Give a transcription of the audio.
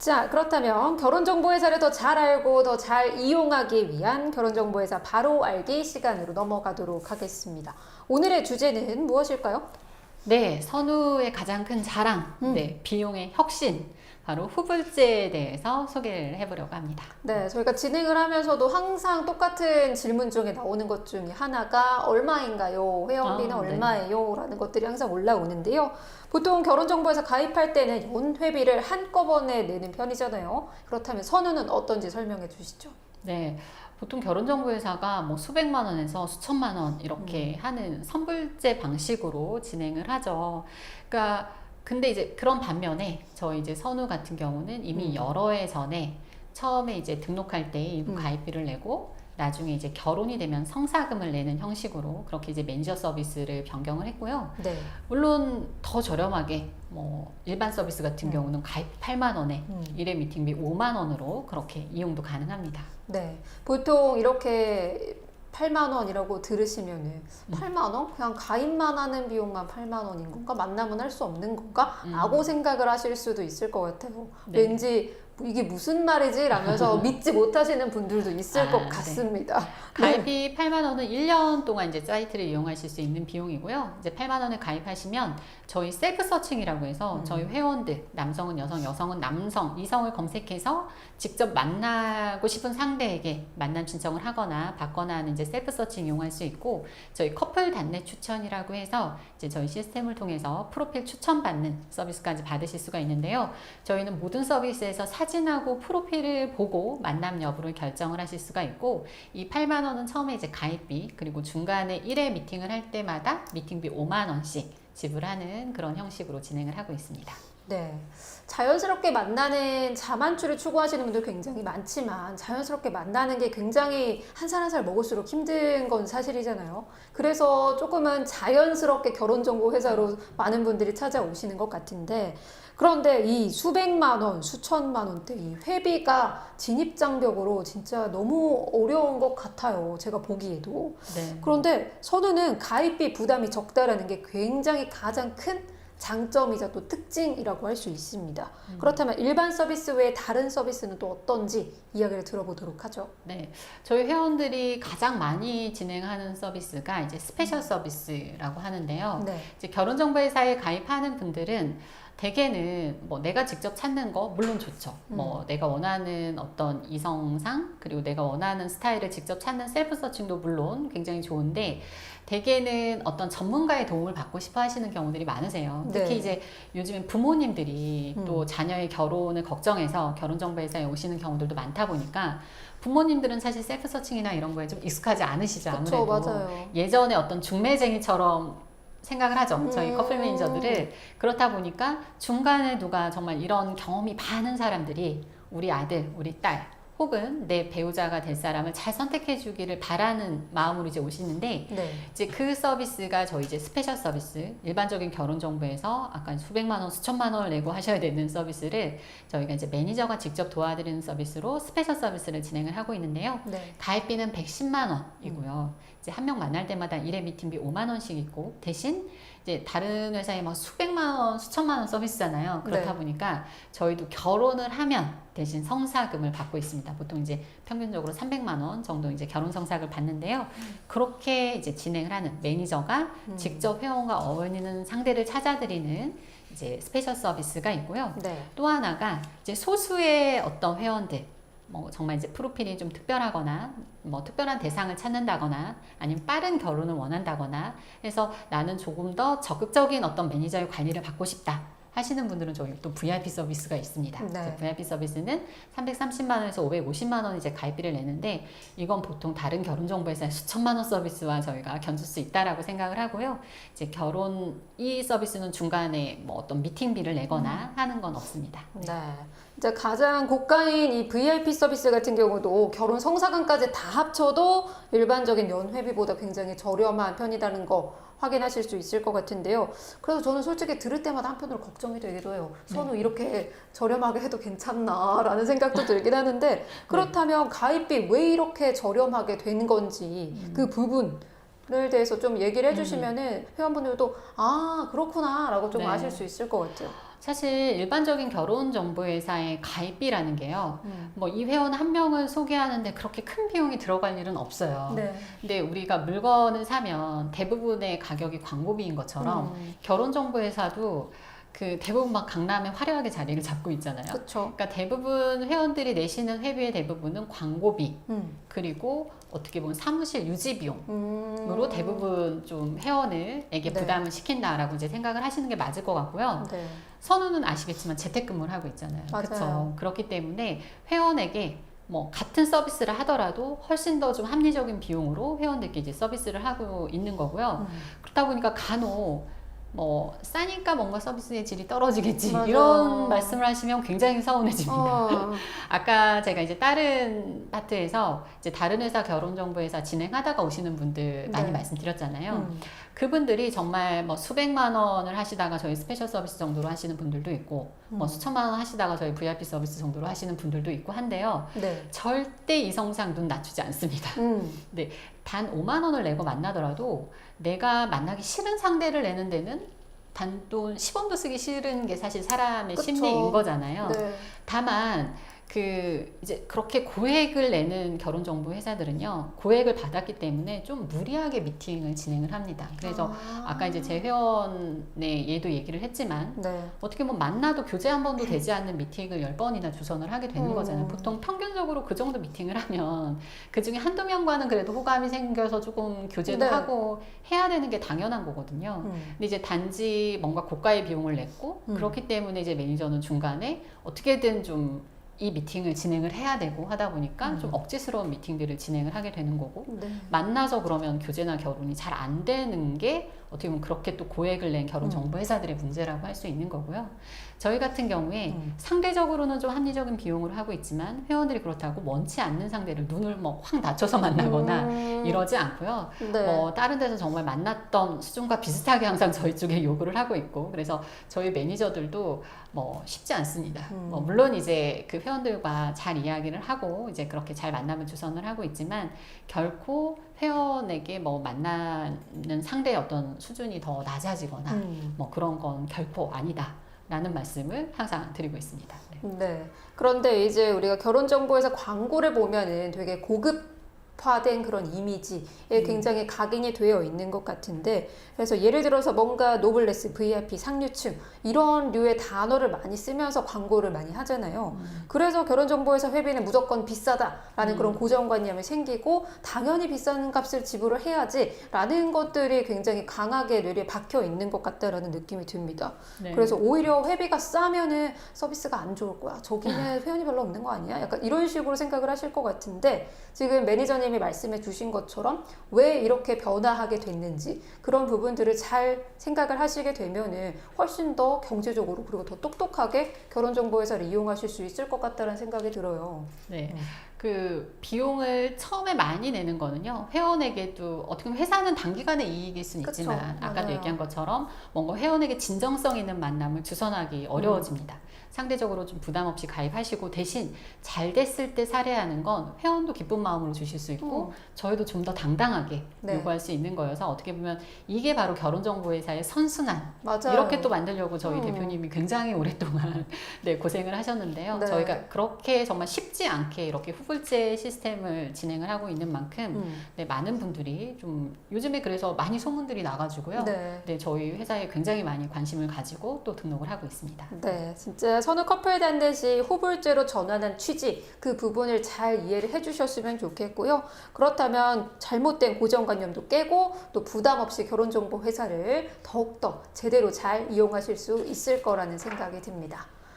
자, 그렇다면 결혼정보회사를 더 잘 알고 더 잘 이용하기 위한 결혼정보회사 바로 알기 시간으로 넘어가도록 하겠습니다. 오늘의 주제는 무엇일까요? 네, 선우의 가장 큰 자랑, 네, 비용의 혁신, 바로 후불제에 대해서 소개를 해보려고 합니다. 네, 저희가 진행을 하면서도 항상 똑같은 질문 중에 나오는 것 중에 하나가 얼마인가요? 회원비는 네. 얼마예요? 라는 것들이 항상 올라오는데요. 보통 결혼정보회사 가입할 때는 연회비를 한꺼번에 내는 편이잖아요. 그렇다면 선우는 어떤지 설명해 주시죠. 네, 보통 결혼정보회사가 뭐 수백만 원에서 수천만 원 이렇게 하는 선불제 방식으로 진행을 하죠. 그러니까 근데 이제 그런 반면에 저희 이제 선우 같은 경우는 이미 여러 해 전에 처음에 이제 등록할 때 일부 가입비를 내고 나중에 이제 결혼이 되면 성사금을 내는 형식으로 그렇게 이제 매니저 서비스를 변경을 했고요. 네. 물론 더 저렴하게 뭐 일반 서비스 같은 경우는 가입 8만 원에 1회 미팅비 5만 원으로 그렇게 이용도 가능합니다. 네. 보통 이렇게 8만 원이라고 들으시면은 8만 원? 그냥 가입만 하는 비용만 8만 원인 건가? 만나면 할 수 없는 건가? 라고 생각을 하실 수도 있을 것 같아요. 네. 왠지 이게 무슨 말이지? 라면서 믿지 못하시는 분들도 있을 것 네. 같습니다. 가입비 8만 원은 1년 동안 이제 사이트를 이용하실 수 있는 비용이고요. 이제 8만 원을 가입하시면 저희 셀프 서칭이라고 해서 저희 회원들, 남성은 여성, 여성은 남성, 이성을 검색해서 직접 만나고 싶은 상대에게 만남 신청을 하거나 받거나 하는 이제 셀프 서칭 이용할 수 있고, 저희 커플 단내 추천이라고 해서 이제 저희 시스템을 통해서 프로필 추천받는 서비스까지 받으실 수가 있는데요. 저희는 모든 서비스에서 사진하고 프로필을 보고 만남 여부를 결정을 하실 수가 있고, 이 8만 원은 처음에 이제 가입비, 그리고 중간에 1회 미팅을 할 때마다 미팅비 5만 원씩 지불하는 그런 형식으로 진행을 하고 있습니다. 네. 자연스럽게 만나는 자만추를 추구하시는 분들 굉장히 많지만 자연스럽게 만나는 게 굉장히 한 살 한 살 먹을수록 힘든 건 사실이잖아요. 그래서 조금은 자연스럽게 결혼정보회사로 많은 분들이 찾아오시는 것 같은데, 그런데 이 수백만 원, 수천만 원대 이 회비가 진입장벽으로 진짜 너무 어려운 것 같아요. 제가 보기에도. 네. 그런데 선우는 가입비 부담이 적다라는 게 굉장히 가장 큰 장점이자 또 특징이라고 할 수 있습니다. 그렇다면 일반 서비스 외에 다른 서비스는 또 어떤지 이야기를 들어보도록 하죠. 네, 저희 회원들이 가장 많이 진행하는 서비스가 이제 스페셜 서비스라고 하는데요. 네. 이제 결혼정보회사에 가입하는 분들은 대개는 뭐 내가 직접 찾는 거 물론 좋죠. 뭐 내가 원하는 어떤 이성상, 그리고 내가 원하는 스타일을 직접 찾는 셀프 서칭도 물론 굉장히 좋은데, 대개는 어떤 전문가의 도움을 받고 싶어 하시는 경우들이 많으세요. 특히 네. 이제 요즘엔 부모님들이 또 자녀의 결혼을 걱정해서 결혼정보회사에 오시는 경우들도 많다 보니까 부모님들은 사실 셀프 서칭이나 이런 거에 좀 익숙하지 않으시죠. 그쵸, 아무래도 맞아요. 예전에 어떤 중매쟁이처럼 생각을 하죠. 저희 커플 매니저들을. 그렇다 보니까 중간에 누가 정말 이런 경험이 많은 사람들이 우리 아들, 우리 딸 혹은 내 배우자가 될 사람을 잘 선택해 주기를 바라는 마음으로 이제 오시는데, 네. 이제 그 서비스가 저희 이제 스페셜 서비스, 일반적인 결혼 정보에서 아까 수백만 원, 수천만 원을 내고 하셔야 되는 서비스를 저희가 이제 매니저가 직접 도와드리는 서비스로 스페셜 서비스를 진행을 하고 있는데요. 네. 가입비는 110만 원이고요. 이제 한 명 만날 때마다 1회 미팅비 5만 원씩 있고, 대신 이제 다른 회사에 막 수백만 원, 수천만 원 서비스잖아요. 그렇다 네. 보니까 저희도 결혼을 하면 대신 성사금을 받고 있습니다. 보통 이제 평균적으로 300만 원 정도 이제 결혼 성사금을 받는데요. 그렇게 이제 진행을 하는 매니저가 직접 회원과 어울리는 상대를 찾아드리는 이제 스페셜 서비스가 있고요. 네. 또 하나가 이제 소수의 어떤 회원들, 뭐 정말 이제 프로필이 좀 특별하거나 뭐 특별한 대상을 찾는다거나 아니면 빠른 결혼을 원한다거나 해서 나는 조금 더 적극적인 어떤 매니저의 관리를 받고 싶다 하시는 분들은 저희 또 VIP 서비스가 있습니다. 네. VIP 서비스는 330만 원에서 550만 원 이제 가입비를 내는데, 이건 보통 다른 결혼정보회사의 수천만 원 서비스와 저희가 견줄 수 있다라고 생각을 하고요. 이제 결혼 이 서비스는 중간에 뭐 어떤 미팅비를 내거나 하는 건 없습니다. 네. 이제 가장 고가인 이 VIP 서비스 같은 경우도 결혼 성사금까지 다 합쳐도 일반적인 연회비보다 굉장히 저렴한 편이라는 거 확인하실 수 있을 것 같은데요. 그래서 저는 솔직히 들을 때마다 한편으로 걱정이 되기도 해요. 선우 이렇게 저렴하게 해도 괜찮나? 라는 생각도 들긴 하는데, 그렇다면 가입비 왜 이렇게 저렴하게 된 건지 그 부분을 대해서 좀 얘기를 해주시면은 회원분들도 아, 그렇구나 라고 좀 네. 아실 수 있을 것 같아요. 사실 일반적인 결혼정보회사의 가입비라는 게요. 음. 뭐 이 회원 한 명을 소개하는데 그렇게 큰 비용이 들어갈 일은 없어요. 네. 근데 우리가 물건을 사면 대부분의 가격이 광고비인 것처럼 결혼정보회사도 그 대부분 막 강남에 화려하게 자리를 잡고 있잖아요. 그렇죠. 그러니까 대부분 회원들이 내시는 회비의 대부분은 광고비 그리고 어떻게 보면 사무실 유지 비용으로 대부분 좀 회원에게 네. 부담을 시킨다라고 이제 생각을 하시는 게 맞을 것 같고요. 네. 선우는 아시겠지만 재택근무를 하고 있잖아요. 맞아요. 그렇죠. 그렇기 때문에 회원에게 뭐 같은 서비스를 하더라도 훨씬 더 좀 합리적인 비용으로 회원들께 이제 서비스를 하고 있는 거고요. 그렇다 보니까 간혹 뭐 싸니까 뭔가 서비스의 질이 떨어지겠지 맞아. 이런 말씀을 하시면 굉장히 서운해집니다. 어. 아까 제가 이제 다른 파트에서 이제 다른 회사 결혼정보회사 진행하다가 오시는 분들 많이 네. 말씀드렸잖아요. 그분들이 정말 뭐 수백만 원을 하시다가 저희 스페셜 서비스 정도로 하시는 분들도 있고 뭐 수천만 원 하시다가 저희 VIP 서비스 정도로 하시는 분들도 있고 한데요. 네. 절대 이성상 눈 낮추지 않습니다. 단 5만 원을 내고 만나더라도 내가 만나기 싫은 상대를 내는 데는 단돈 10원도 쓰기 싫은 게 사실 사람의 그쵸. 심리인 거잖아요. 네. 다만 그 이제 그렇게 고액을 내는 결혼정보 회사들은요 고액을 받았기 때문에 좀 무리하게 미팅을 진행을 합니다. 그래서 아까 이제 제 회원의 얘도 얘기를 했지만 네. 어떻게 보면 만나도 교제 한 번도 되지 않는 미팅을 10번이나 주선을 하게 되는 거잖아요. 보통 평균적으로 그 정도 미팅을 하면 그 중에 한두 명과는 그래도 호감이 생겨서 조금 교제도 네. 하고 해야 되는 게 당연한 거거든요. 근데 이제 단지 뭔가 고가의 비용을 냈고 그렇기 때문에 이제 매니저는 중간에 어떻게든 좀 이 미팅을 진행을 해야 되고 하다 보니까 좀 억지스러운 미팅들을 진행을 하게 되는 거고 네. 만나서 그러면 교제나 결혼이 잘 안 되는 게 어떻게 보면 그렇게 또 고액을 낸 결혼 정보 회사들의 문제라고 할 수 있는 거고요. 저희 같은 경우에 상대적으로는 좀 합리적인 비용을 하고 있지만 회원들이 그렇다고 원치 않는 상대를 눈을 뭐 확 낮춰서 만나거나 이러지 않고요. 네. 뭐 다른 데서 정말 만났던 수준과 비슷하게 항상 저희 쪽에 요구를 하고 있고 그래서 저희 매니저들도 뭐 쉽지 않습니다. 뭐 물론 이제 그 회원들과 잘 이야기를 하고 이제 그렇게 잘 만남을 주선을 하고 있지만 결코 회원에게 뭐 만나는 상대의 어떤 수준이 더 낮아지거나 뭐 그런 건 결코 아니다라는 말씀을 항상 드리고 있습니다. 네. 네. 그런데 이제 우리가 결혼정보에서 광고를 보면은 되게 고급화된 그런 이미지에 굉장히 각인이 되어 있는 것 같은데, 그래서 예를 들어서 뭔가 노블레스, VIP, 상류층 이런 류의 단어를 많이 쓰면서 광고를 많이 하잖아요. 그래서 결혼정보회사 회비는 무조건 비싸다라는 그런 고정관념이 생기고 당연히 비싼 값을 지불을 해야지라는 것들이 굉장히 강하게 뇌리에 박혀 있는 것 같다라는 느낌이 듭니다. 네. 그래서 오히려 회비가 싸면은 서비스가 안 좋을 거야. 저기는 회원이 별로 없는 거 아니야? 약간 이런 식으로 생각을 하실 것 같은데, 지금 매니저님이 말씀해 주신 것처럼 왜 이렇게 변화하게 됐는지 그런 부분들을 잘 생각을 하시게 되면은 훨씬 더 경제적으로 그리고 더 똑똑하게 결혼정보회사를 이용하실 수 있을 것 같다는 생각이 들어요. 네. 그 비용을 처음에 많이 내는 거는요 회원에게도 어떻게 보면 회사는 단기간에 이익일 수는 그쵸, 있지만 아까도 맞아요. 얘기한 것처럼 뭔가 회원에게 진정성 있는 만남을 주선하기 어려워집니다. 상대적으로 좀 부담 없이 가입하시고 대신 잘 됐을 때 사례하는 건 회원도 기쁜 마음으로 주실 수 있고 저희도 좀 더 당당하게 네. 요구할 수 있는 거여서 어떻게 보면 이게 바로 결혼정보회사의 선순환 맞아요. 이렇게 또 만들려고 저희 대표님이 굉장히 오랫동안 네, 고생을 하셨는데요. 네. 저희가 그렇게 정말 쉽지 않게 이렇게 후불제 시스템을 진행을 하고 있는 만큼 네, 많은 분들이 좀 요즘에 그래서 많이 소문들이 나가지고요. 네. 네, 저희 회사에 굉장히 많이 관심을 가지고 또 등록을 하고 있습니다. 네, 진짜 선우 커플 단넷이 후불제로 전환한 취지 그 부분을 잘 이해를 해주셨으면 좋겠고요. 그렇다면 잘못된 고정관념도 깨고 또 부담 없이 결혼정보 회사를 더욱더 제대로 잘 이용하실 수 있을 거라는 생각이 듭니다.